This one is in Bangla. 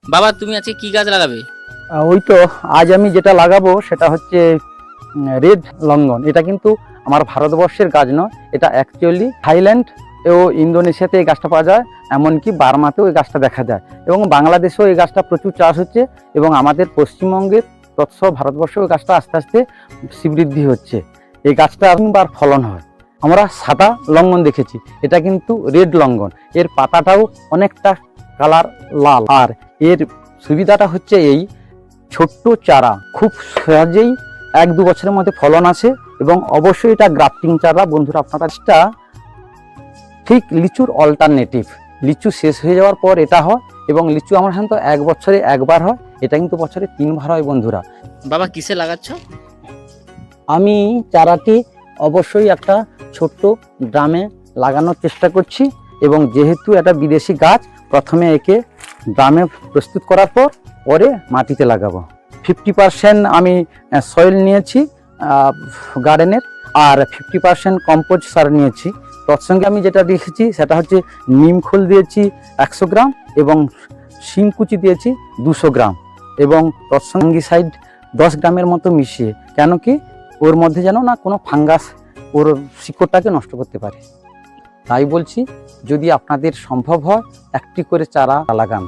বাবা তুমি আজকে কি গাছ লাগাবে? ওই তো আজ আমি যেটা লাগাবো সেটা হচ্ছে রেড লঙ্ঘন। এটা কিন্তু আমার ভারতবর্ষের গাছ নয়, এটা অ্যাকচুয়ালি থাইল্যান্ড ও ইন্দোনেশিয়াতে এই গাছটা পাওয়া যায়, এমনকি বার্মাতেও এই গাছটা দেখা যায় এবং বাংলাদেশেও এই গাছটা প্রচুর চাষ হচ্ছে এবং আমাদের পশ্চিমবঙ্গের তৎসহ ভারতবর্ষেও এই গাছটা আস্তে আস্তে শ্রীবৃদ্ধি হচ্ছে। এই গাছটা তিনবার ফলন হয়। আমরা সাদা লঙ্ঘন দেখেছি, এটা কিন্তু রেড লঙ্ঘন। এর পাতাটাও অনেকটা কালার লাল, আর এর সুবিধাটা হচ্ছে এই ছোট্ট চারা খুব সহজেই 1-2 বছরের মধ্যে ফলন আসে এবং অবশ্যই এটা গ্রাফটিং চারা। বন্ধুরা আপনারা এটা ঠিক লিচুর অল্টারনেটিভ। লিচু শেষ হয়ে যাওয়ার পর এটা হয় এবং লিচু আমার সাধারণত 1 বছরে 1 বার হয়, এটা কিন্তু বছরে 3 বার হয়। বন্ধুরা বাবা কিসে লাগাচ্ছ? আমি চারাটি অবশ্যই একটা ছোট্ট ড্রামে লাগানোর চেষ্টা করছি এবং যেহেতু এটা বিদেশি গাছ, প্রথমে একে ড্রামে প্রস্তুত করার পর পরে মাটিতে লাগাবো। 50% আমি সয়েল নিয়েছি গার্ডেনের, আর 50% কম্পোস্ট সার নিয়েছি। তৎসঙ্গে আমি যেটা দিয়েছি সেটা হচ্ছে নিম খোল দিয়েছি 100 গ্রাম এবং শিংকুচি দিয়েছি 200 গ্রাম এবং তৎসঙ্গে সাইড 10 গ্রামের মতো মিশিয়ে, কেন কি ওর মধ্যে যেন না কোনো ফাঙ্গাস ওর শিকড়টাকে নষ্ট করতে পারে। তাই বলছি যদি আপনাদের সম্ভব হয় একটি করে চারা লাগান।